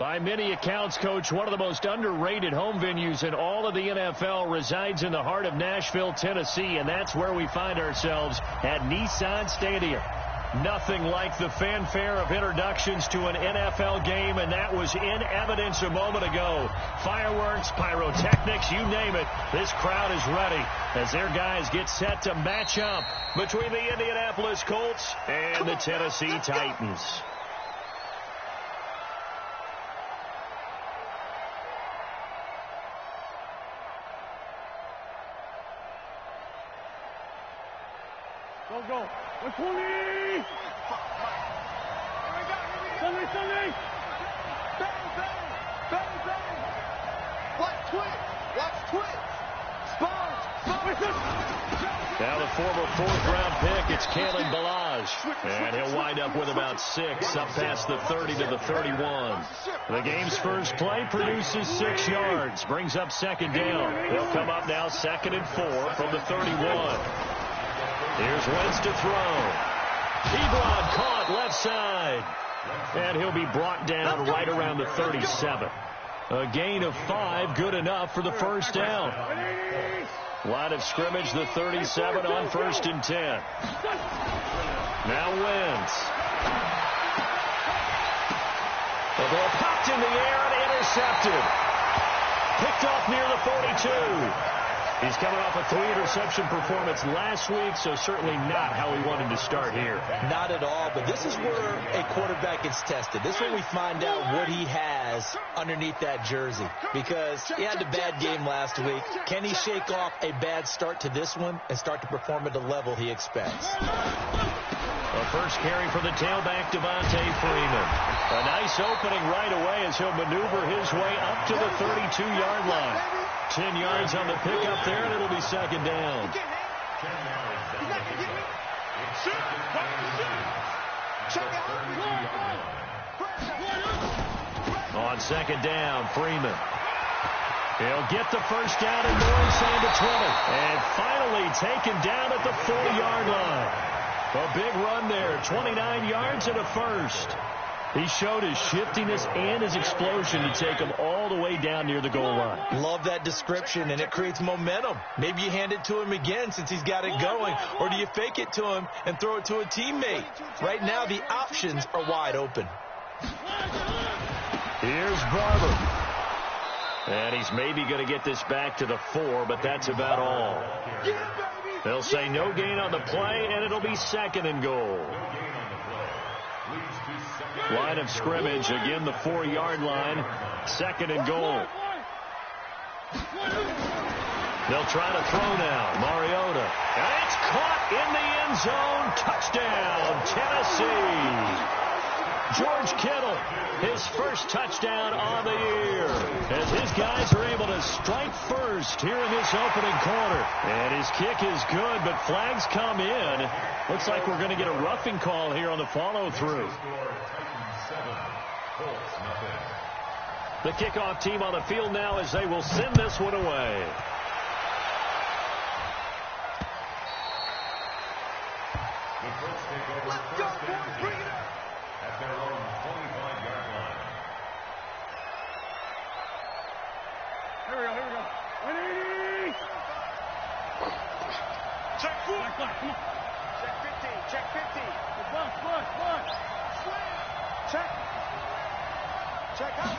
By many accounts, Coach, one of the most underrated home venues in all of the NFL resides in the heart of Nashville, Tennessee, and that's where we find ourselves at Nissan Stadium. Nothing like the fanfare of introductions to an NFL game, and that was in evidence a moment ago. Fireworks, pyrotechnics, you name it. This crowd is ready as their guys get set to match up between the Indianapolis Colts and the Tennessee Titans. Go. 120. Sunday. Bang. Watch twitch. Spawn. Now the former fourth-round pick, it's Kalen Ballage. And he'll wind up with about 6 up past the 30 to the 31. The game's first play produces 6 yards. Brings up second down. They'll come up now 2nd and 4 from the 31. Here's Wentz to throw. Ebron caught left side. And he'll be brought down right around the 37. A gain of 5, good enough for the first down. Line of scrimmage, the 37 on 1st and 10. Now Wentz. The ball popped in the air and intercepted. Picked off near the 42. He's coming off a 3-interception performance last week, so certainly not how he wanted to start here. Not at all, but this is where a quarterback gets tested. This is when we find out what he has underneath that jersey, because he had a bad game last week. Can he shake off a bad start to this one and start to perform at the level he expects? A first carry for the tailback, Devontae Freeman. A nice opening right away as he'll maneuver his way up to the 32-yard line. 10 yards on the pickup there, and it'll be second down. On second down, Freeman. He'll get the first down and more inside the 20. And finally taken down at the 4-yard line. A big run there, 29 yards and a first. He showed his shiftiness and his explosion to take him all the way down near the goal line. Love that description, and it creates momentum. Maybe you hand it to him again since he's got it going, or do you fake it to him and throw it to a teammate? Right now, the options are wide open. Here's Barber. And he's maybe going to get this back to the 4, but that's about all. They'll say no gain on the play, and it'll be 2nd and goal. Line of scrimmage, again the 4-yard line, 2nd and goal. They'll try to throw now, Mariota. And it's caught in the end zone. Touchdown, Tennessee. George Kittle, his first touchdown on the year, as his guys are able to strike first here in this opening quarter. And his kick is good, but flags come in. Looks like we're going to get a roughing call here on the follow-through. The kickoff team on the field now as they will send this one away. Let's go, boys, bring it up. At their own 25-yard line. Here we go. 180. Check 4. Come on. Check 50. Come Check out.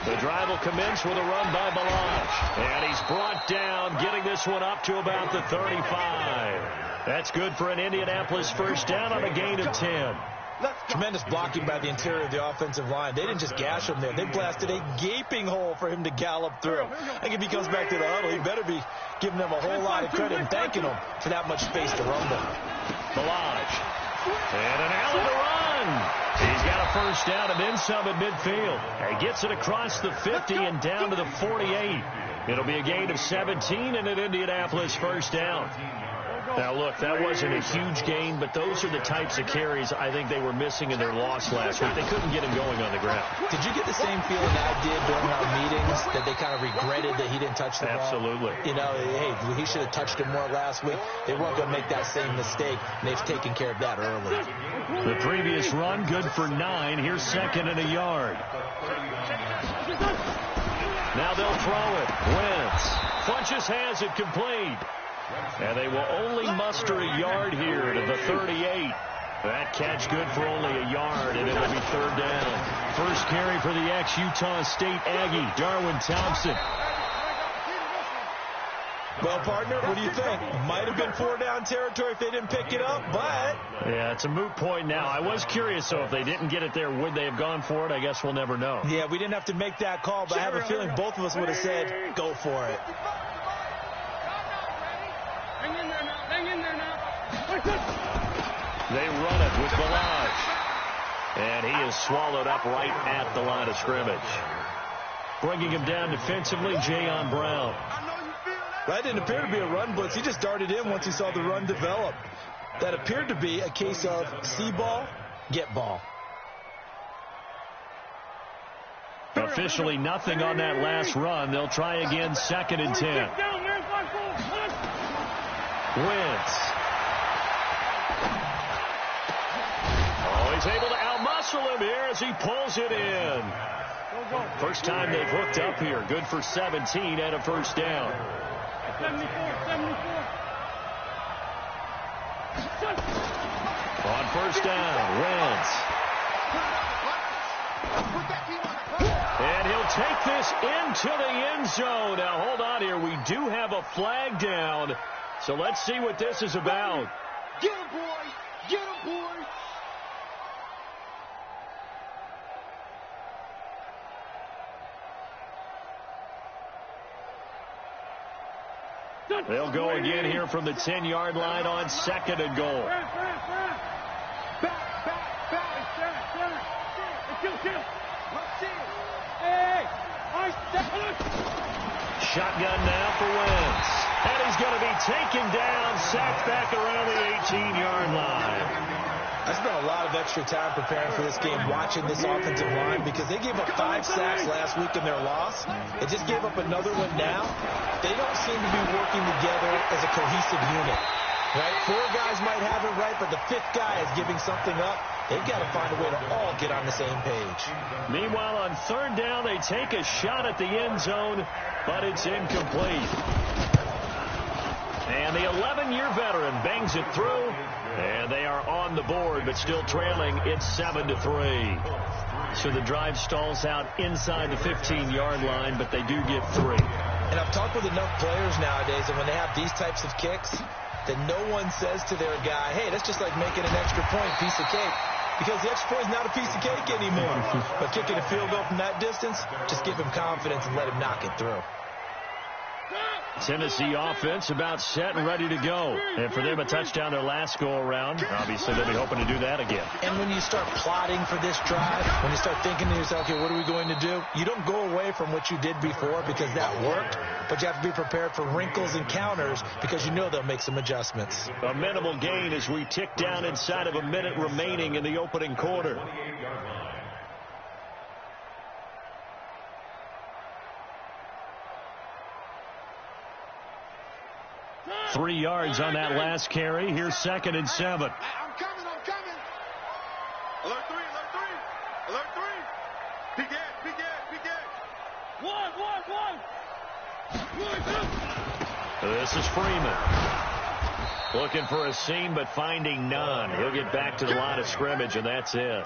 The drive will commence with a run by Ballage. And he's brought down, getting this one up to about the 35. That's good for an Indianapolis first down on a gain of 10. Tremendous blocking by the interior of the offensive line. They didn't just gash him there. They blasted a gaping hole for him to gallop through. I think if he comes back to the huddle, he better be giving them a whole lot of credit and thanking them for that much space to rumble. Ballage. And an alley to run. He's got a first down and then some at midfield. He gets it across the 50 and down to the 48. It'll be a gain of 17 and an Indianapolis first down. Now, look, that wasn't a huge gain, but those are the types of carries I think they were missing in their loss last week. They couldn't get him going on the ground. Did you get the same feeling I did during our meetings, that they kind of regretted that he didn't touch the ball? Absolutely. You know, hey, he should have touched it more last week. They weren't going to make that same mistake, and they've taken care of that early. The previous run, good for 9. Here's second and a yard. Now they'll throw it. Wentz. Funches has it complete. And they will only muster a yard here to the 38. That catch good for only a yard, and it'll be third down. First carry for the ex-Utah State Aggie, Darwin Thompson. Well, partner, what do you think? Might have been 4-down territory if they didn't pick it up, but... Yeah, it's a moot point now. I was curious, so if they didn't get it there, would they have gone for it? I guess we'll never know. Yeah, we didn't have to make that call, but I have a feeling both of us would have said, go for it. Hang in there now. Hang in there now. They run it with Balaj. And he is swallowed up right at the line of scrimmage. Bringing him down defensively, Jayon Brown. That didn't appear to be a run blitz. He just darted in once he saw the run develop. That appeared to be a case of see ball, get ball. Officially nothing on that last run. They'll try again, 2nd and 10. Wentz. Oh, he's able to outmuscle him here as he pulls it in. First time they've hooked up here. Good for 17 and a first down. 74. On first down, Wentz. And he'll take this into the end zone. Now, hold on here. We do have a flag down. So let's see what this is about. Get him, boy. Get him, boy. They'll go again here from the 10-yard line on 2nd and goal. Back. Kill. Hey. Shotgun now for Wentz. And he's going to be taken down, sacked back around the 18-yard line. I spent a lot of extra time preparing for this game, watching this offensive line, because they gave up 5 sacks last week in their loss. They just gave up another one now. They don't seem to be working together as a cohesive unit. Right? 4 guys might have it right, but the 5th guy is giving something up. They've got to find a way to all get on the same page. Meanwhile, on 3rd down, they take a shot at the end zone, but it's incomplete. And the 11-year veteran bangs it through, and they are on the board, but still trailing. It's 7-3. So the drive stalls out inside the 15-yard line, but they do get 3. And I've talked with enough players nowadays, and when they have these types of kicks, that no one says to their guy, hey, that's just like making an extra point, piece of cake. Because the extra point is not a piece of cake anymore. But kicking a field goal from that distance, just give him confidence and let him knock it through. Tennessee offense about set and ready to go. And for them, a touchdown their last go-around. Obviously, they'll be hoping to do that again. And when you start plotting for this drive, when you start thinking to yourself, okay, what are we going to do? You don't go away from what you did before because that worked. But you have to be prepared for wrinkles and counters because you know they'll make some adjustments. A minimal gain as we tick down inside of a minute remaining in the opening quarter. 3 yards on that last carry. Here's 2nd and 7. I'm coming. Alert 3. Peek it. One. This is Freeman. Looking for a seam, but finding none. He'll get back to the line of scrimmage, and that's it.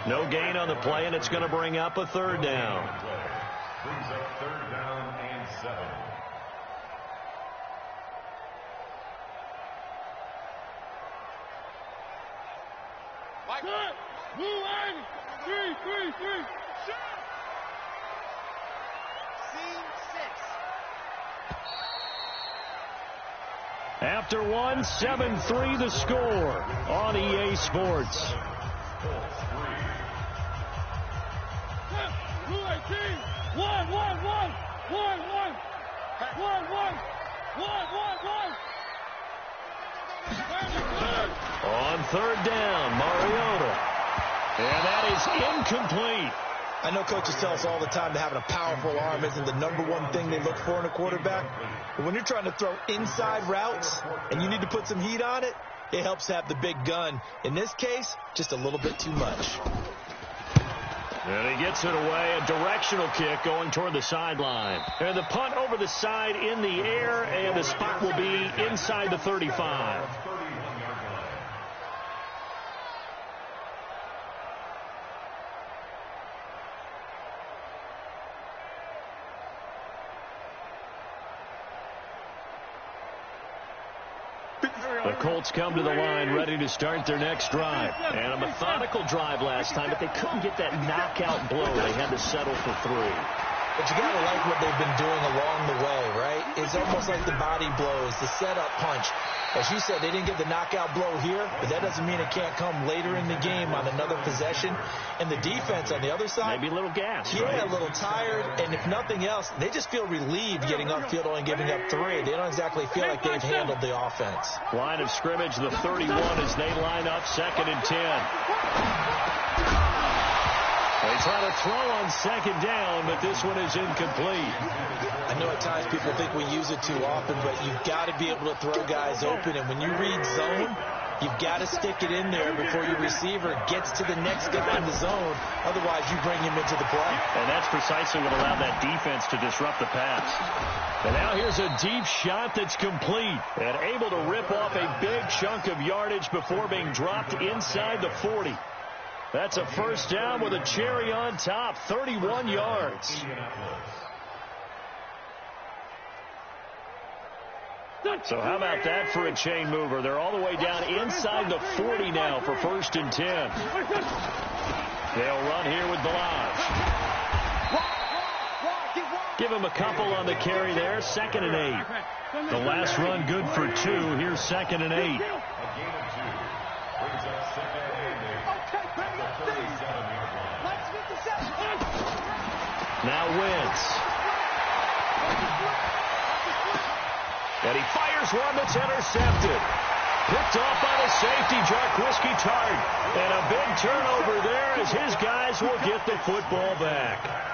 No gain on the play, and it's going to bring up a 3rd down. Brings up 3rd down and 7. Good. Blue line. 3. Scene 6. After 1, 7-3 the score on EA Sports. Blue 18. 1. On 3rd down, Mariota. And that is incomplete. I know coaches tell us all the time that having a powerful arm isn't the #1 thing they look for in a quarterback. But when you're trying to throw inside routes and you need to put some heat on it, it helps to have the big gun. In this case, just a little bit too much. And he gets it away, a directional kick going toward the sideline. And the punt over the side in the air, and the spot will be inside the 35. The Colts come to the line ready to start their next drive. And a methodical drive last time, but they couldn't get that knockout blow. They had to settle for 3. But you got to like what they've been doing along the way, right? It's almost like the body blows, the setup punch. As you said, they didn't get the knockout blow here, but that doesn't mean it can't come later in the game on another possession. And the defense on the other side, maybe a little gas, yeah, right? A little tired. And if nothing else, they just feel relieved getting upfield only giving up 3. They don't exactly feel like they've handled the offense. Line of scrimmage, the 31 as they line up, 2nd and 10. They try to throw on 2nd down, but this one is incomplete. I know at times people think we use it too often, but you've got to be able to throw guys open. And when you read zone, you've got to stick it in there before your receiver gets to the next guy in the zone. Otherwise, you bring him into the play. And that's precisely what allowed that defense to disrupt the pass. And now here's a deep shot that's complete and able to rip off a big chunk of yardage before being dropped inside the 40. That's a first down with a cherry on top, 31 yards. So how about that for a chain mover? They're all the way down inside the 40 now for 1st and 10. They'll run here with Balazs. Give him a couple on the carry there, 2nd and 8. The last run good for 2. Here's 2nd and 8. Now Wentz. And he fires one that's intercepted. Picked off by the safety, Jarquiski Tart. And a big turnover there as his guys will get the football back.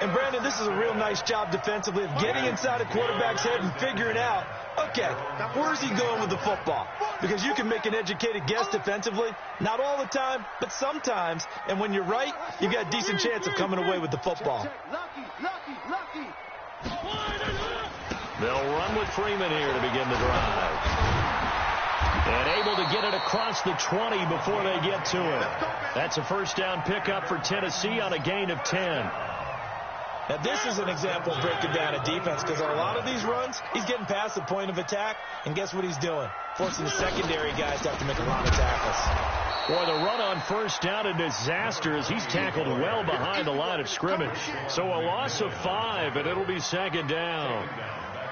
And, Brandon, this is a real nice job defensively of getting inside a quarterback's head and figuring out, okay, where's he going with the football? Because you can make an educated guess defensively. Not all the time, but sometimes. And when you're right, you've got a decent chance of coming away with the football. They'll run with Freeman here to begin the drive. And able to get it across the 20 before they get to it. That's a first down pickup for Tennessee on a gain of 10. Now, this is an example of breaking down a defense because on a lot of these runs, he's getting past the point of attack, and guess what he's doing? Forcing the secondary guys to have to make a lot of tackles. Boy, the run on first down, a disaster as he's tackled well behind the line of scrimmage. So a loss of 5, and it'll be 2nd down.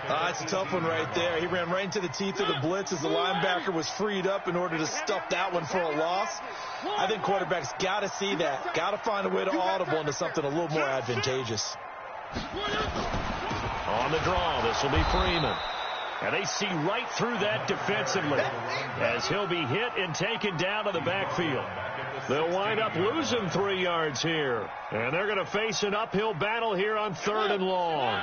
That's a tough one right there. He ran right into the teeth of the blitz as the linebacker was freed up in order to stuff that one for a loss. I think quarterbacks got to see that. Got to find a way to audible into something a little more advantageous. On the draw, this will be Freeman. And they see right through that defensively as he'll be hit and taken down to the backfield. They'll wind up losing 3 yards here. And they're going to face an uphill battle here on 3rd and long.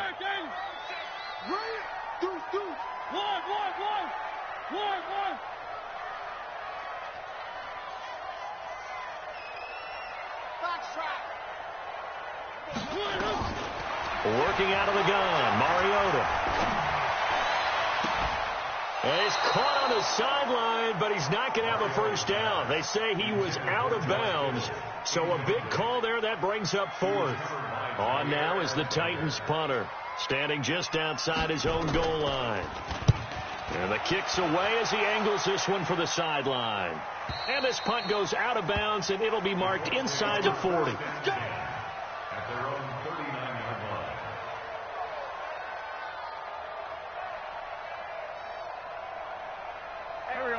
Working out of the gun, Mariota. And he's caught on the sideline, but he's not going to have a first down. They say he was out of bounds, so a big call there. That brings up 4th. On now is the Titans punter, standing just outside his own goal line. And the kick's away as he angles this one for the sideline. And this punt goes out of bounds, and it'll be marked inside the 40. At their own 39-yard line.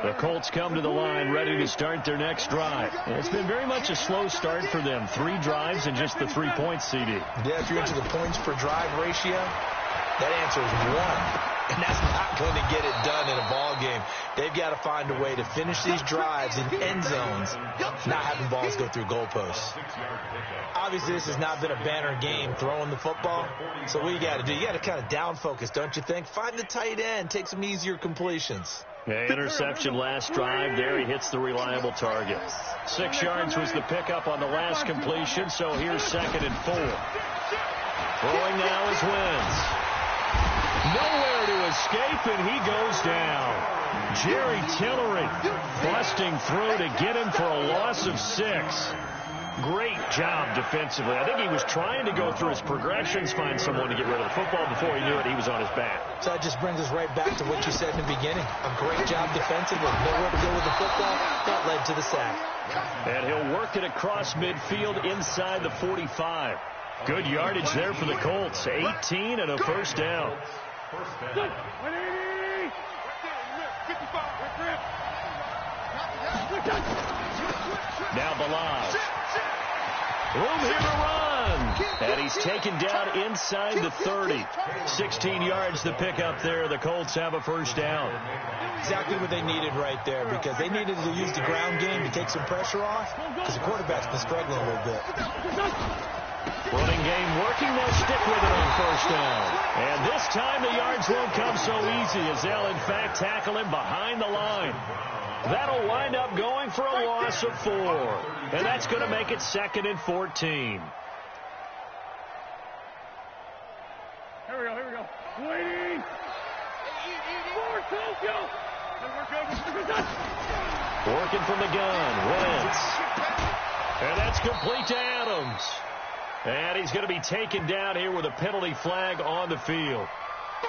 The Colts come to the line ready to start their next drive. And it's been very much a slow start for them. 3 drives and just the 3 points, CD. Yeah, if you're into the points per drive ratio, that answer is 1. And that's not going to get it done in a ball game. They've got to find a way to finish these drives in end zones, not having balls go through goalposts. Obviously, this has not been a banner game throwing the football. So what you got to do, you got to kind of down focus, don't you think? Find the tight end, take some easier completions. Yeah, interception last drive. There he hits the reliable target. 6 yards was the pickup on the last completion, so here's 2nd and 4. Throwing now is Wentz. Nowhere to escape, and he goes down. Jerry Tillery busting through to get him for a loss of 6. Great job defensively. I think he was trying to go through his progressions, find someone to get rid of the football. Before he knew it, he was on his back. So that just brings us right back to what you said in the beginning. A great job defensively. Nowhere to go with the football. That led to the sack. And he'll work it across midfield inside the 45. Good yardage there for the Colts. 18 and a first down. Now Balazs. Room here to run. And he's taken down inside the 30. 16 yards the pickup there. The Colts have a first down. Exactly what they needed right there, because they needed to use the ground game to take some pressure off, because the quarterback's been struggling a little bit. Running game working. They'll stick with it on first down. And this time the yards won't come so easy, as they'll in fact tackle him behind the line. That'll wind up going for a loss of 4. And that's going to make it 2nd and 14. Here we go. Waiting. Working from the gun. Wentz. And that's complete to Adams. And he's going to be taken down here with a penalty flag on the field.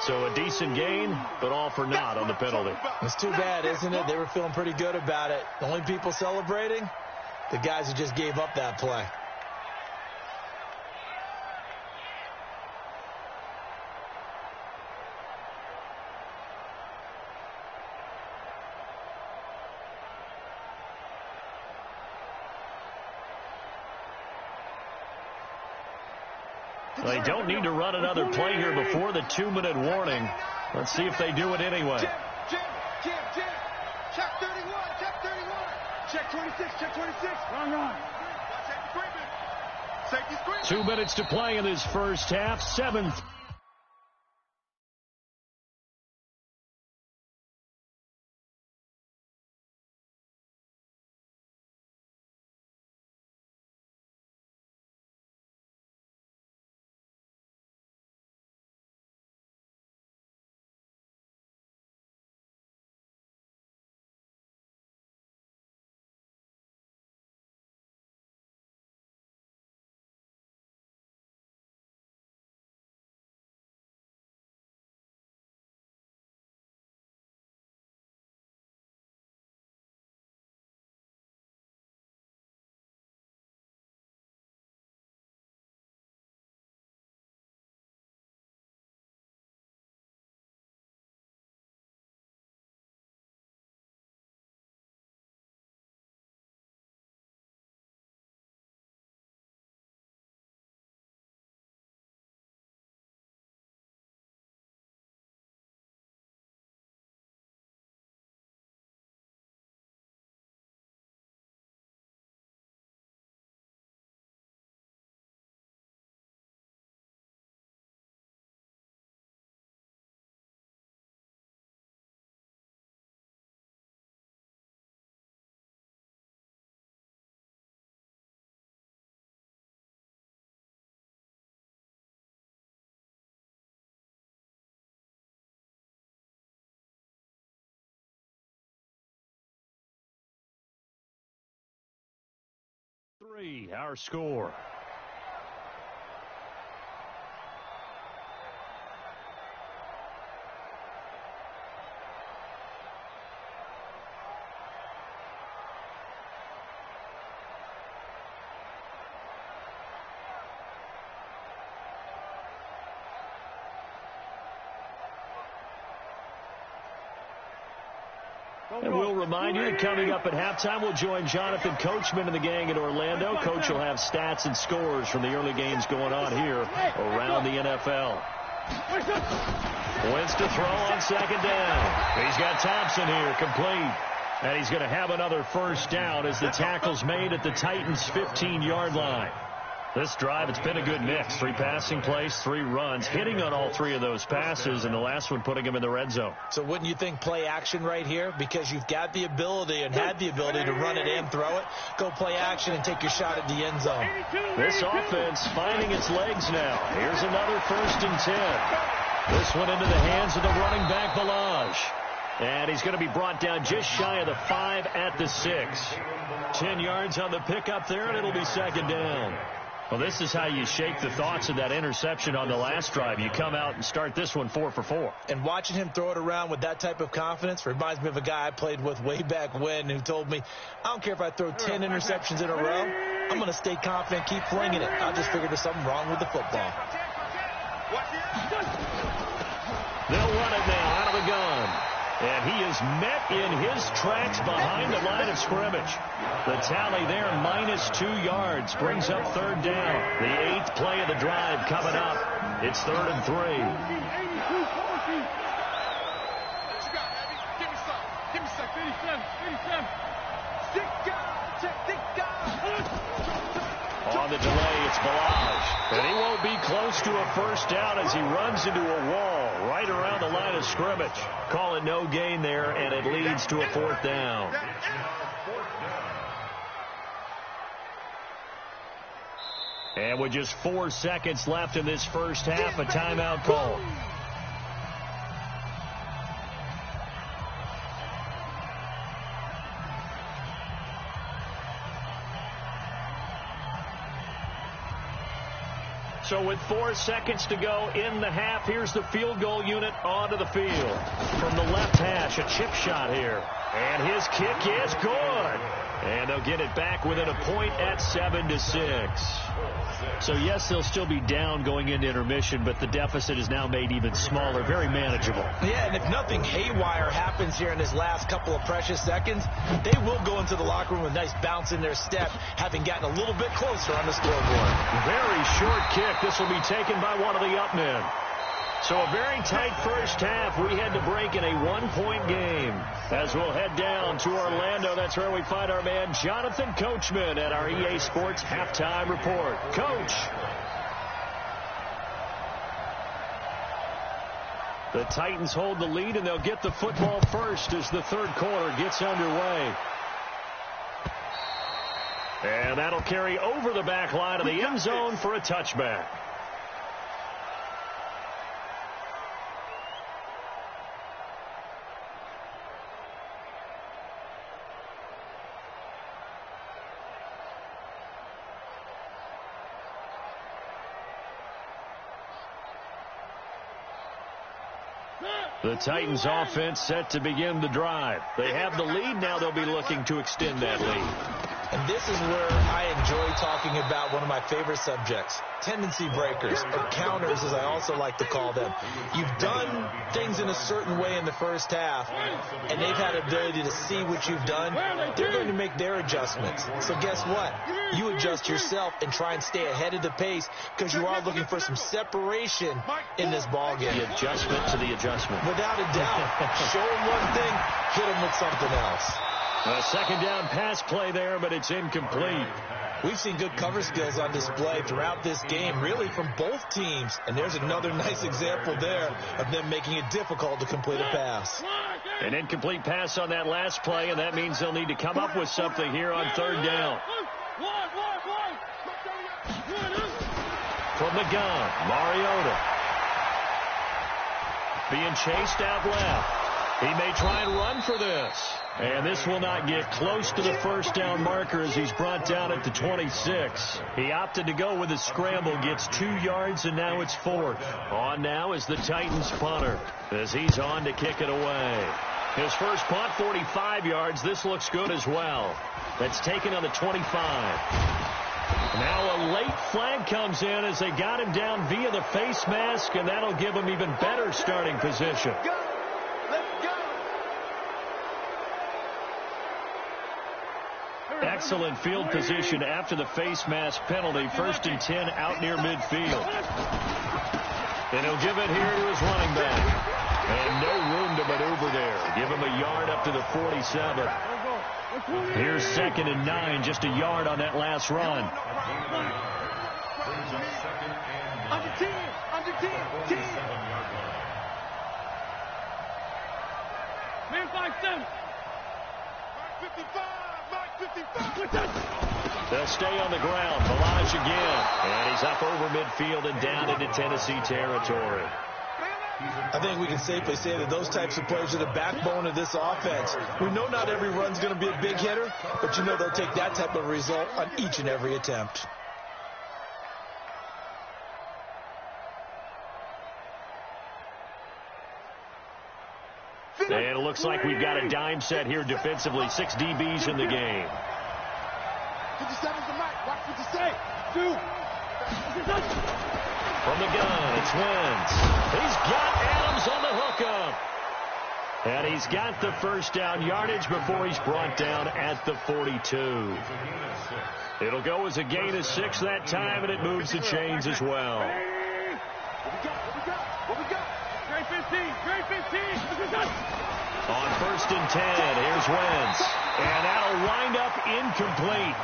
So a decent gain, but all for naught on the penalty. It's too bad, isn't it? They were feeling pretty good about it. The only people celebrating, the guys who just gave up that play. They don't need to run another play here before the 2-minute warning. Let's see if they do it anyway. Check 31. Check 26. Check 26. Run. Safety screen. 2 minutes to play in this first half. 7th. Our score. And we'll remind you that coming up at halftime, we'll join Jonathan Coachman and the gang in Orlando. Coach will have stats and scores from the early games going on here around the NFL. Wentz to throw on 2nd down. He's got Thompson here, complete. And he's going to have another first down as the tackle's made at the Titans' 15-yard line. This drive, it's been a good mix. 3 passing plays, 3 runs, hitting on all 3 of those passes, and the last one putting him in the red zone. So wouldn't you think play action right here? Because you've got the ability and had the ability to run it and throw it. Go play action and take your shot at the end zone. This offense finding its legs now. Here's another 1st and 10. This one into the hands of the running back, Balaj. And he's going to be brought down just shy of the 5 at the 6. 10 yards on the pickup there, and it'll be 2nd down. Well, this is how you shake the thoughts of that interception on the last drive. You come out and start this one 4 for 4. And watching him throw it around with that type of confidence reminds me of a guy I played with way back when who told me, I don't care if I throw 10 interceptions in a row, I'm going to stay confident, keep flinging it. I just figured there's something wrong with the football. They'll run it now out of the gun. And he is met in his tracks behind the line of scrimmage. The tally there, -2 yards, brings up 3rd down. The 8th play of the drive coming up. It's 3rd and 3. Give me some. 87. 6 On the delay, it's Balaj. And he won't be close to a 1st down as he runs into a wall right around the line of scrimmage. Call it no gain there, and it leads to a 4th down. And with just 4 seconds left in this first half, a timeout call. So with 4 seconds to go in the half, here's the field goal unit onto the field. From the left hash, a chip shot here. And his kick is good. And they'll get it back within a point at 7-6. So, yes, they'll still be down going into intermission, but the deficit is now made even smaller, very manageable. Yeah, and if nothing haywire happens here in his last couple of precious seconds, they will go into the locker room with a nice bounce in their step, having gotten a little bit closer on the scoreboard. Very short kick. This will be taken by one of the up men. So a very tight first half. We had to break in a 1-point game. As we'll head down to Orlando, that's where we find our man Jonathan Coachman at our EA Sports Halftime Report. Coach. The Titans hold the lead, and they'll get the football first as the 3rd quarter gets underway. And that'll carry over the back line of the end zone for a touchback. The Titans offense set to begin the drive. They have the lead. Now they'll be looking to extend that lead. And this is where I enjoy talking about one of my favorite subjects, tendency breakers, or counters as I also like to call them. You've done things in a certain way in the first half, and they've had ability to see what you've done. They're going to make their adjustments. So guess what? You adjust yourself and try and stay ahead of the pace because you are looking for some separation in this ballgame. The adjustment to the adjustment. Without a doubt. Show them one thing, hit them with something else. A 2nd down pass play there, but it's incomplete. We've seen good cover skills on display throughout this game, really from both teams. And there's another nice example there of them making it difficult to complete a pass. An incomplete pass on that last play, and that means they'll need to come up with something here on 3rd down. From the gun, Mariota. Being chased out left. He may try and run for this. And this will not get close to the 1st down marker as he's brought down at the 26. He opted to go with a scramble, gets 2 yards, and now it's 4th. On now is the Titans punter as he's on to kick it away. His first punt, 45 yards. This looks good as well. That's taken on the 25. Now a late flag comes in as they got him down via the face mask, and that'll give him even better starting position. Excellent field position after the face mask penalty. 1st and 10 out near midfield. And he'll give it here to his running back. And no room to maneuver there. Give him a yard up to the 47. Here's 2nd and 9, just a yard on that last run. Brings up second and 9. Under 10. Under 10. 10. 47-yard line. Man 5-7. Mark 55. Mark 55. They'll stay on the ground. Balaj again. And he's up over midfield and down into Tennessee territory. I think we can safely say that those types of plays are the backbone of this offense. We know not every run's going to be a big hitter, but you know they'll take that type of result on each and every attempt. And it looks like we've got a dime set here defensively. 6 DBs in the game. 57's the mic. Watch 57. 2. From the gun, it's Wentz. He's got Adams on the hookup. And he's got the first down yardage before he's brought down at the 42. It'll go as a gain of 6 that time, and it moves the chains as well. What we got? Grade 15. Grade 15. On 1st and 10, here's Wentz. And that'll wind up incomplete.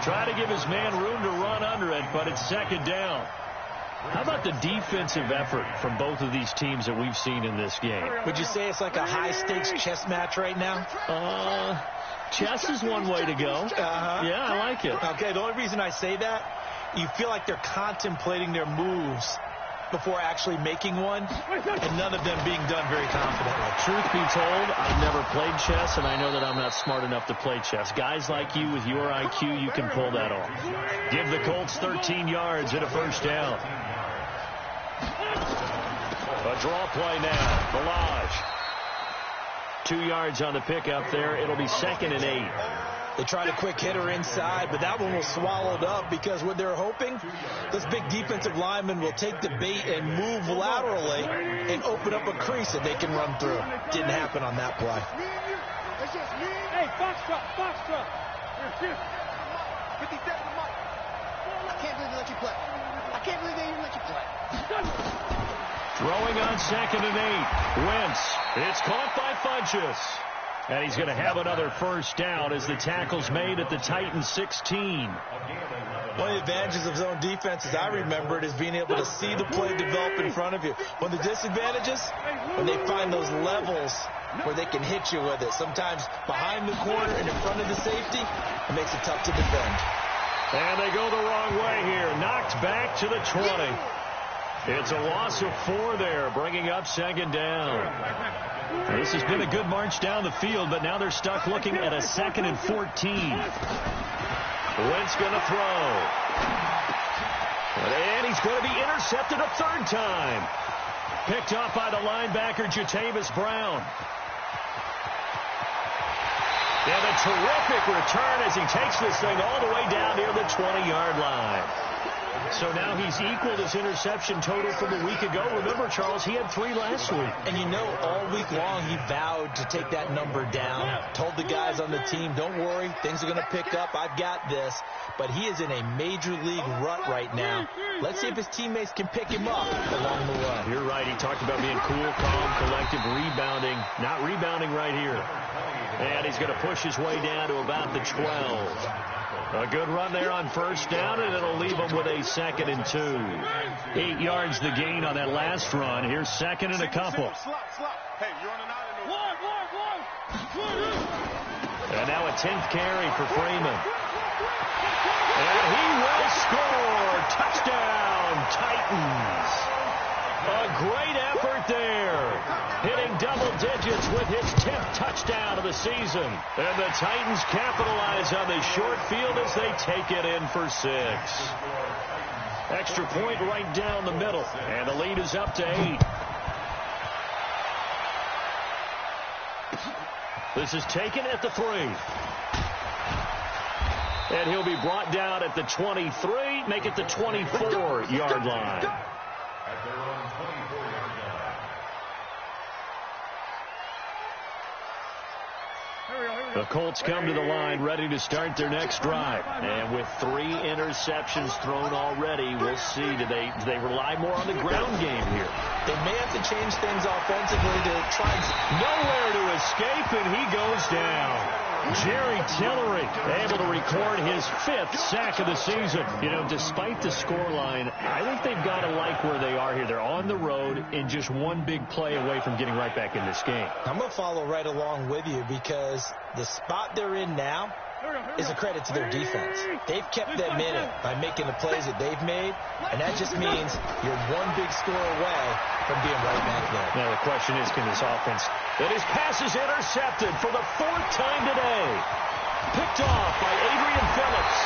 Try to give his man room to run under it, but it's 2nd down. How about the defensive effort from both of these teams that we've seen in this game? Would you say it's like a high-stakes chess match right now? Chess is one way to go. Yeah, I like it. Okay, the only reason I say that, you feel like they're contemplating their moves before actually making one, and none of them being done very confidently. Truth be told, I've never played chess, and I know that I'm not smart enough to play chess. Guys like you with your IQ, you can pull that off. Give the Colts 13 yards and a 1st down. A draw play now. Balaj. 2 yards on the pickup there. It'll be 2nd and 8. They tried a quick hitter inside, but that one was swallowed up because what they're hoping, this big defensive lineman will take the bait and move laterally and open up a crease that they can run through. Didn't happen on that play. Hey, box truck. Here. 57 the mic. I can't believe they let you play. I can't believe they even let you play. Throwing on 2nd and 8. Wentz. It's caught by Funchess. And he's going to have another 1st down as the tackle's made at the Titans 16. One of the advantages of zone defense, as I remember it, is being able to see the play develop in front of you. One of the disadvantages, when they find those levels where they can hit you with it. Sometimes behind the corner and in front of the safety, it makes it tough to defend. And they go the wrong way here. Knocked back to the 20. It's a loss of 4 there, bringing up 2nd down. This has been a good march down the field, but now they're stuck looking at a 2nd and 14. Wentz going to throw. And he's going to be intercepted a 3rd time. Picked off by the linebacker, Jatavis Brown. And a terrific return as he takes this thing all the way down near the 20-yard line. So now he's equaled his interception total from a week ago. Remember, Charles, he had 3 last week. And you know, all week long he vowed to take that number down. Told the guys on the team, don't worry, things are going to pick up. I've got this. But he is in a major league rut right now. Let's see if his teammates can pick him up along the way. You're right. He talked about being cool, calm, collective, rebounding. Not rebounding right here. And he's going to push his way down to about the 12. A good run there on 1st down, and it'll leave him with a 2nd and 2. 8 yards the gain on that last run. Here's 2nd and a couple. Hey, you're on an island. One. And now a 10th carry for Freeman. And he will score. Touchdown, Titans. A great effort there. Hitting double digits with his 10th touchdown of the season. And the Titans capitalize on the short field as they take it in for 6. Extra point right down the middle. And the lead is up to 8. This is taken at the 3. And he'll be brought down at the 23, make it the 24-yard line. At their own 24-yard line. The Colts come to the line ready to start their next drive. And with 3 interceptions thrown already, we'll see. Do they rely more on the ground game here? They may have to change things offensively to try and... Nowhere to escape, and he goes down. Jerry Tillery able to record his 5th sack of the season. You know, despite the scoreline, I think they've got to like where they are here. They're on the road and just one big play away from getting right back in this game. I'm going to follow right along with you because the spot they're in now is a credit to their defense. They've kept them in it by making the plays that they've made, and that just means you're one big score away from being right back there. Now the question is, can this offense... And his pass is intercepted for the 4th time today. Picked off by Adrian Phillips.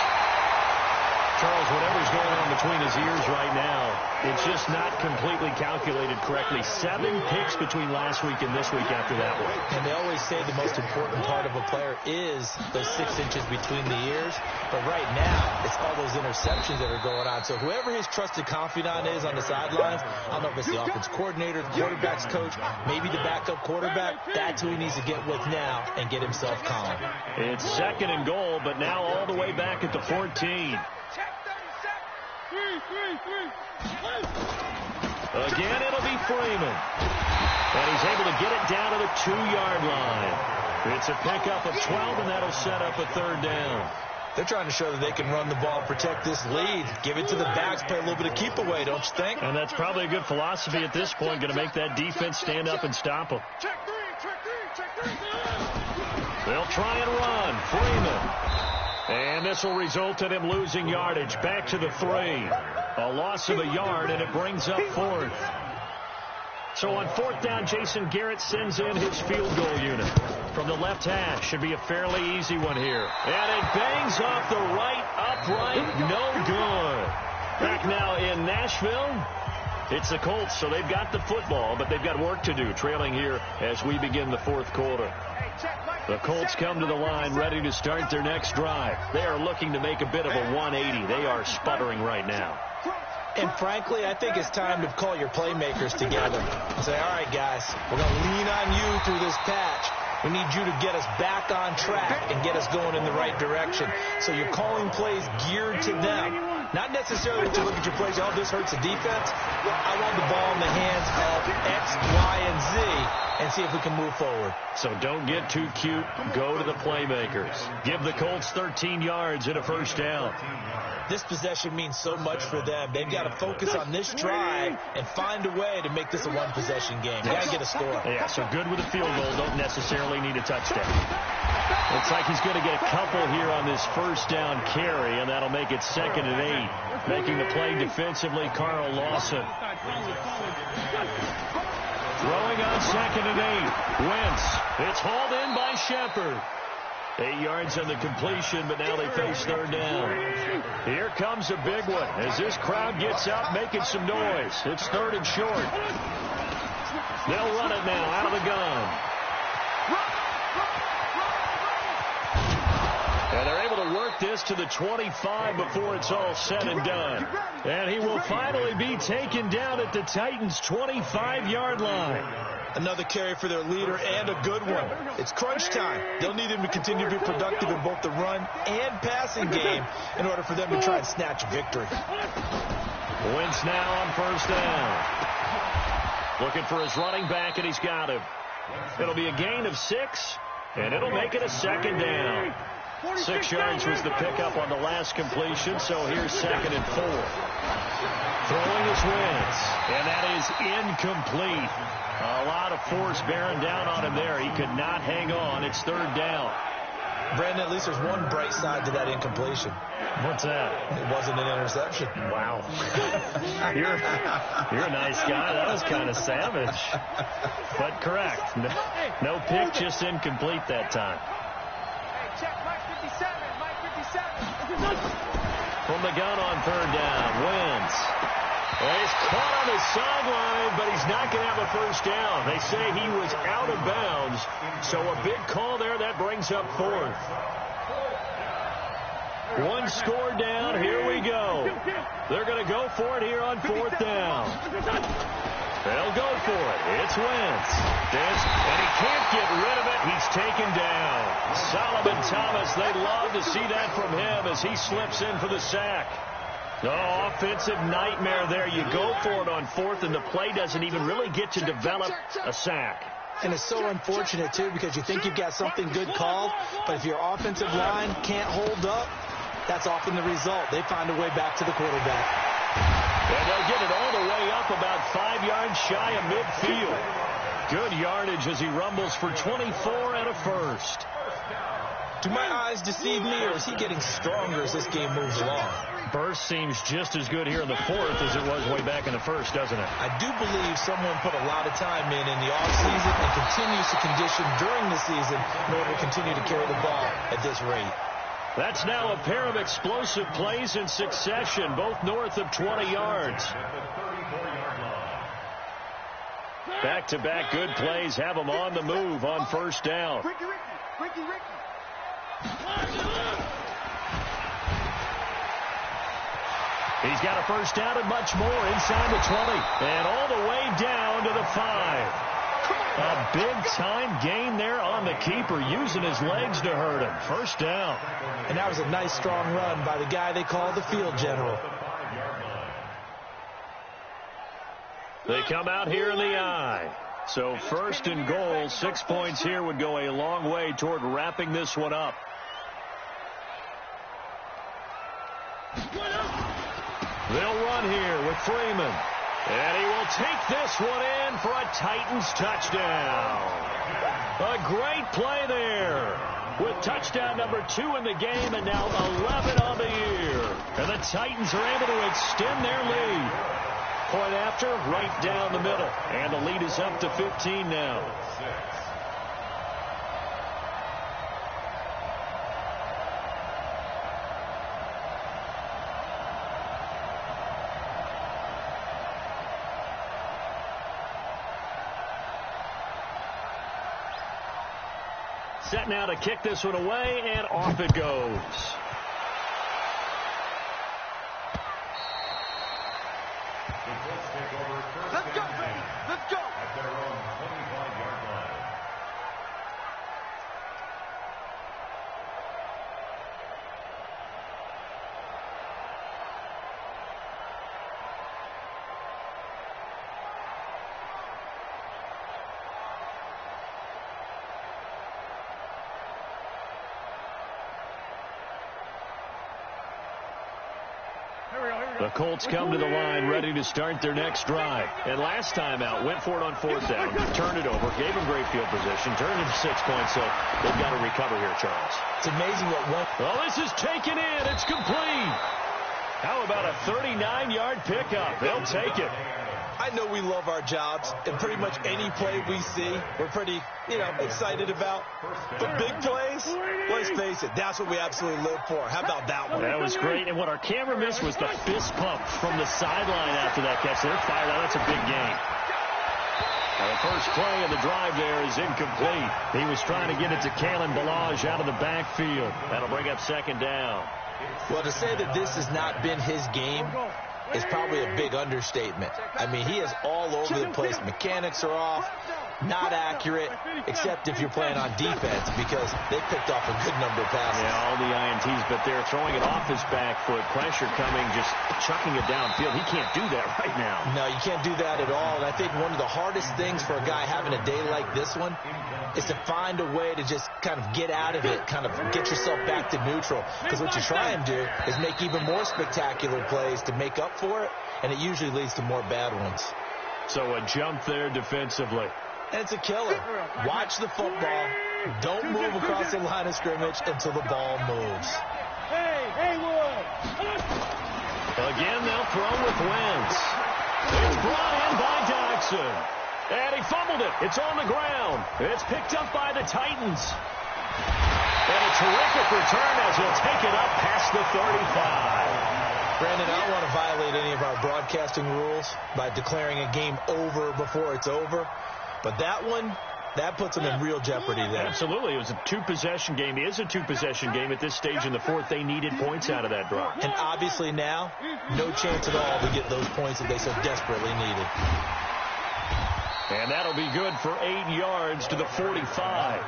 Charles, whatever's going on between his ears right now, it's just not completely calculated correctly. 7 picks between last week and this week after that one. And they always say the most important part of a player is those 6 inches between the ears. But right now, it's all those interceptions that are going on. So whoever his trusted confidant is on the sidelines, I don't know if it's the offense coordinator, the quarterback's coach, maybe the backup quarterback, that's who he needs to get with now and get himself calm. It's 2nd and goal, but now all the way back at the 14. Again, it'll be Freeman. And he's able to get it down to the 2-yard line. It's a pickup of 12, and that'll set up a 3rd down. They're trying to show that they can run the ball and protect this lead. Give it to the backs, play a little bit of keep away, don't you think? And that's probably a good philosophy at this point, going to make that defense stand up and stop them. They'll try and run. Freeman. And this will result in him losing yardage. Back to the 3. A loss of a yard, and it brings up 4th. So on 4th down, Jason Garrett sends in his field goal unit. From the left hash, should be a fairly easy one here. And it bangs off the right upright. No good. Back now in Nashville. It's the Colts, so they've got the football, but they've got work to do, trailing here as we begin the 4th quarter. The Colts come to the line ready to start their next drive. They are looking to make a bit of a 180. They are sputtering right now. And frankly, I think it's time to call your playmakers together and say, all right, guys, we're going to lean on you through this patch. We need you to get us back on track and get us going in the right direction. So you're calling plays geared to them. Not necessarily to look at your plays, oh, this hurts the defense. I want the ball in the hands of X, Y, and Z and see if we can move forward. So don't get too cute. Go to the playmakers. Give the Colts 13 yards and a 1st down. This possession means so much for them. They've got to focus on this drive and find a way to make this a one-possession game. They got to get a score. Yeah, so good with a field goal. Don't necessarily need a touchdown. Looks like he's going to get a couple here on this 1st down carry, and that'll make it 2nd and 8. Making the play defensively, Carl Lawson. Throwing on 2nd and 8. Wentz. It's hauled in by Shepard. 8 yards on the completion, but now they face 3rd down. Here comes a big one as this crowd gets out making some noise. It's 3rd and short. They'll run it now out of the gun. And they're able to work this to the 25 before it's all said and done. And he will finally be taken down at the Titans' 25-yard line. Another carry for their leader and a good one. It's crunch time. They'll need him to continue to be productive in both the run and passing game in order for them to try and snatch victory. Wentz now on 1st down. Looking for his running back, and he's got him. It'll be a gain of 6, and it'll make it a 2nd down. 6 yards was the pickup on the last completion, so here's 2nd and 4. Throwing is Wentz, and that is incomplete. A lot of force bearing down on him there. He could not hang on. It's 3rd down. Brandon, at least there's one bright side to that incompletion. What's that? It wasn't an interception. Wow. You're a nice guy. That was kind of savage. But correct. No pick, just incomplete that time. From the gun on 3rd down, Wentz. Well, he's caught on the sideline, but he's not going to have a 1st down. They say he was out of bounds, so a big call there. That brings up 4th. 1 score down. Here we go. They're going to go for it here on 4th down. They'll go for it. It's Wentz. And he can't get rid of it. He's taken down. Solomon Thomas, they love to see that from him as he slips in for the sack. Oh, offensive nightmare there. You go for it on 4th, and the play doesn't even really get to develop a sack. And it's so unfortunate, too, because you think you've got something good called, but if your offensive line can't hold up, that's often the result. They find a way back to the quarterback. And they'll get it all the way up about 5 yards shy of midfield. Good yardage as he rumbles for 24 and a first. Do my eyes deceive me, or is he getting stronger as this game moves along? Burst seems just as good here in the fourth as it was way back in the first, doesn't it? I do believe someone put a lot of time in the offseason and continues to condition during the season in order to continue to carry the ball at this rate. That's now a pair of explosive plays in succession, both north of 20 yards. Back-to-back good plays have them on the move on first down. Ricky. He's got a first down and much more inside the 20 and all the way down to the 5. A big-time gain there on the keeper, using his legs to hurt him. First down. And that was a nice, strong run by the guy they call the field general. They come out here in the I. So first and goal, 6 points here would go a long way toward wrapping this one up. They'll run here with Freeman. And he will take this one in for a Titans touchdown. A great play there. With touchdown number 2 in the game and now 11 on the year. And the Titans are able to extend their lead. Point after, right down the middle. And the lead is up to 15 now. Set now to kick this one away, and off it goes. Let's go, baby. Let's go. At their own 25-yard line. The Colts come to the line ready to start their next drive. And last time out, went for it on fourth down, turned it over, gave them great field position, turned it to 6 points, so they've got to recover here, Charles. It's amazing what went. Well, this is taken in. It's complete. How about a 39-yard pickup? They'll take it. I know we love our jobs, and pretty much any play we see, we're pretty, excited about. But big plays, let's face it, that's what we absolutely live for. How about that one? That was great, and what our camera missed was the fist pump from the sideline after that catch. They're fired out. That's a big gain. Now the first play of the drive there is incomplete. He was trying to get it to Kalen Ballage out of the backfield. That'll bring up second down. Well, to say that this has not been his game is probably a big understatement. I mean, he is all over the place. Mechanics are off, not accurate, except if you're playing on defense, because they picked off a good number of passes. Yeah, all the INTs, but they're throwing it off his back foot. Pressure coming, just chucking it downfield. He can't do that right now. No, you can't do that at all. And I think one of the hardest things for a guy having a day like this one is to find a way to just kind of get out of it, kind of get yourself back to neutral. Because what you try and do is make even more spectacular plays to make up for it, and it usually leads to more bad ones. So a jump there defensively. And it's a killer. Watch the football. Don't move across the line of scrimmage until the ball moves. Hey, Wood. Again, they'll throw with Wentz. It's brought in by Doxson. And he fumbled it. It's on the ground. It's picked up by the Titans. And a terrific return as he'll take it up past the 35. Brandon, I don't want to violate any of our broadcasting rules by declaring a game over before it's over. But that one, that puts them in real jeopardy there. Absolutely. It was a two-possession game. It is a two-possession game at this stage in the fourth. They needed points out of that drive. And obviously now, no chance at all to get those points that they so desperately needed. And that'll be good for 8 yards to the 45.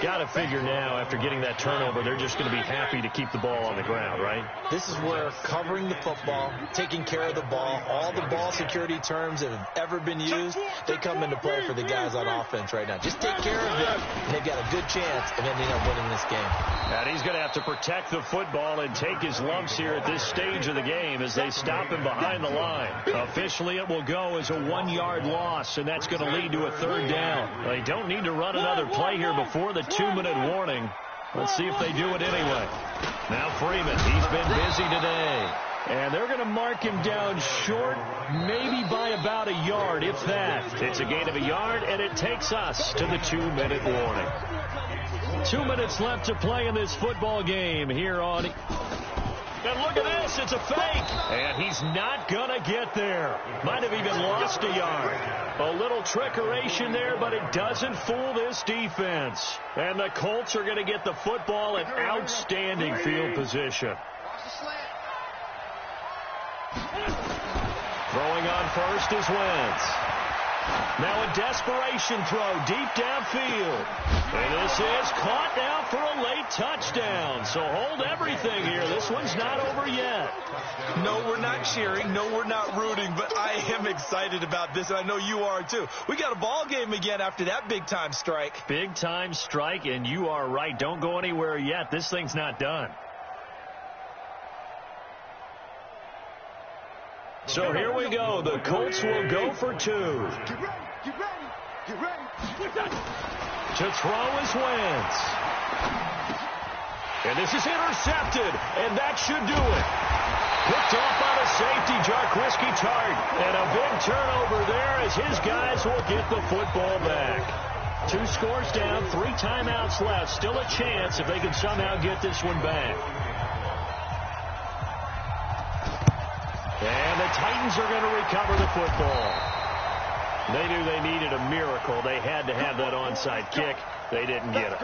Got to figure now, after getting that turnover, they're just going to be happy to keep the ball on the ground, right? This is where covering the football, taking care of the ball, all the ball security terms that have ever been used, they come into play for the guys on offense right now. Just take care of them, and they've got a good chance of ending up winning this game. And he's going to have to protect the football and take his lumps here at this stage of the game as they stop him behind the line. Officially, it will go as a 1-yard loss, and that's going to lead to a 3rd down. They don't need to run another play here before the 2-minute warning. Let's see if they do it anyway. Now Freeman, he's been busy today. And they're going to mark him down short, maybe by about a yard, if that. It's a gain of a yard, and it takes us to the 2-minute warning. 2 minutes left to play in this football game here on... And look at this, it's a fake. And he's not going to get there. Might have even lost a yard. A little trickeration there, but it doesn't fool this defense. And the Colts are going to get the football in outstanding field position. Throwing on first is Wentz. Now a desperation throw deep downfield. And this is caught now for a late touchdown. So hold everything here. This one's not over yet. No, we're not cheering. No, we're not rooting. But I am excited about this, and I know you are too. We got a ball game again after that big-time strike. Big-time strike, and you are right. Don't go anywhere yet. This thing's not done. So here we go. The Colts will go for 2. Get ready. Get ready. Get ready. To throw is Wentz. And this is intercepted, and that should do it. Picked off on a safety, Jarquiski Tart. And a big turnover there as his guys will get the football back. 2 scores down, 3 timeouts left. Still a chance if they can somehow get this one back. And the Titans are going to recover the football. They knew they needed a miracle. They had to have that onside kick. They didn't get it.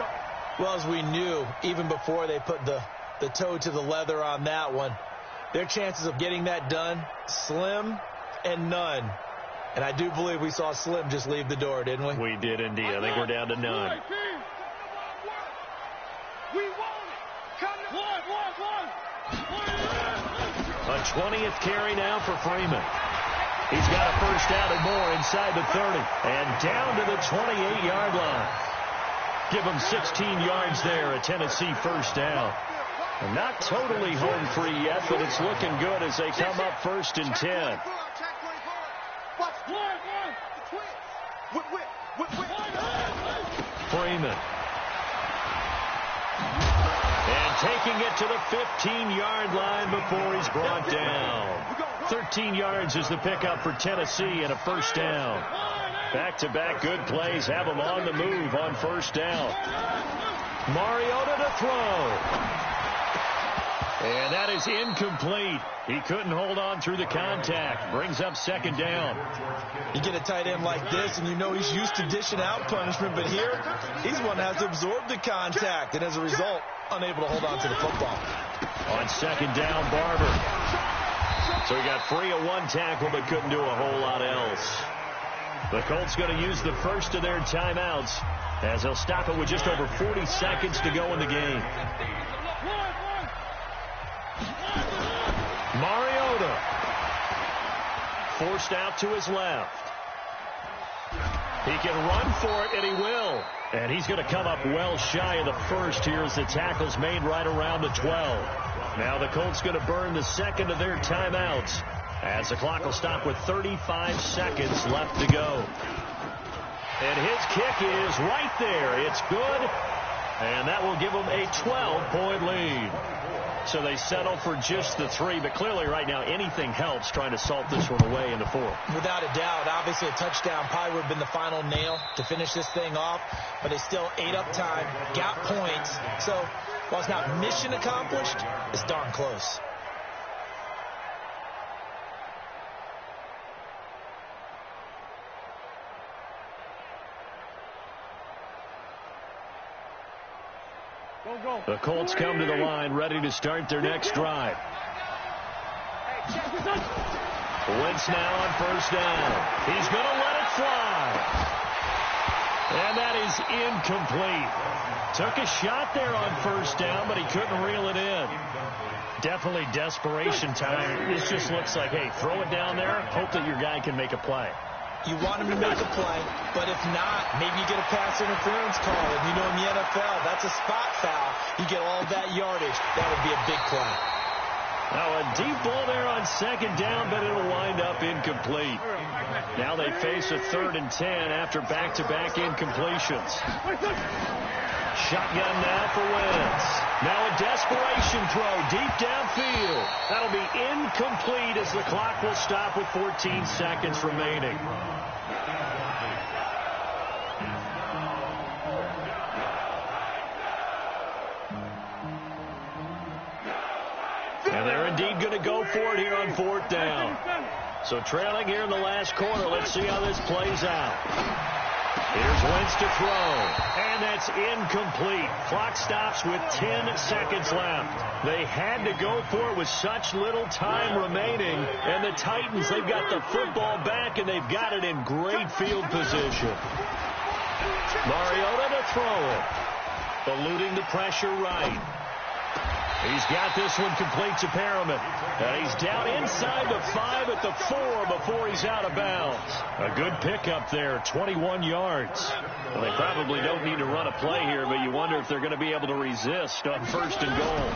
Well, as we knew, even before they put the toe to the leather on that one, their chances of getting that done, slim and none. And I do believe we saw Slim just leave the door, didn't we? We did indeed. I think we're down to none. A 20th carry now for Freeman. He's got a first down and more inside the 30. And down to the 28-yard line. Give him 16 yards there, a Tennessee first down. And not totally home free yet, but it's looking good as they come up 1st and 10. Freeman. And taking it to the 15-yard line before he's brought down. 13 yards is the pickup for Tennessee and a first down. Back-to-back good plays have them on the move on first down. Mariota to throw. And that is incomplete. He couldn't hold on through the contact. Brings up 2nd down. You get a tight end like this, and you know he's used to dishing out punishment, but here, he's one that has to absorb the contact, and as a result, unable to hold on to the football. On 2nd down, Barber. So he got free of 1 tackle, but couldn't do a whole lot else. The Colts going to use the first of their timeouts as they'll stop it with just over 40 seconds to go in the game. Mariota forced out to his left. He can run for it, and he will. And he's going to come up well shy of the first here as the tackle's made right around the 12. Now the Colts going to burn the second of their timeouts as the clock will stop with 35 seconds left to go. And his kick is right there. It's good, and that will give them a 12-point lead. So they settle for just the 3, but clearly right now anything helps trying to salt this one away in the 4th. Without a doubt, obviously a touchdown probably would have been the final nail to finish this thing off, but they still ate up time, got points. So while it's not mission accomplished, it's darn close. The Colts come to the line ready to start their next drive. Wentz now on first down. He's going to let it fly. And that is incomplete. Took a shot there on first down, but he couldn't reel it in. Definitely desperation time. This just looks like, hey, throw it down there, hope that your guy can make a play. You want him to make a play, but if not, maybe you get a pass interference call. And you know in the NFL, that's a spot foul. You get all that yardage. That would be a big play. Now a deep ball there on second down, but it'll wind up incomplete. Now they face a 3rd and 10 after back-to-back incompletions. Shotgun now for Wentz. Now a desperation throw deep downfield. That'll be incomplete as the clock will stop with 14 seconds remaining. And they're indeed going to go for it here on 4th down. So trailing here in the last quarter. Let's see how this plays out. Here's Wentz to throw. And that's incomplete. Clock stops with 10 seconds left. They had to go for it with such little time remaining. And the Titans, they've got the football back, and they've got it in great field position. Mariota to throw it. Eluding the pressure right. He's got this one complete to Perriman. And he's down inside the 5 at the 4 before he's out of bounds. A good pickup there, 21 yards. Well, they probably don't need to run a play here, but you wonder if they're going to be able to resist on 1st and goal.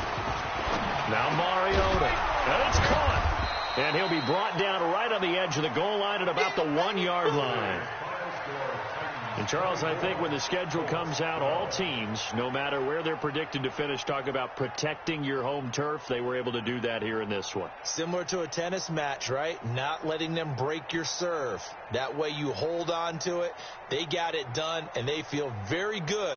Now Mariota. And it's caught. And he'll be brought down right on the edge of the goal line at about the 1-yard line. And, Charles, I think when the schedule comes out, all teams, no matter where they're predicted to finish, talk about protecting your home turf. They were able to do that here in this one. Similar to a tennis match, right? Not letting them break your serve. That way you hold on to it. They got it done, and they feel very good.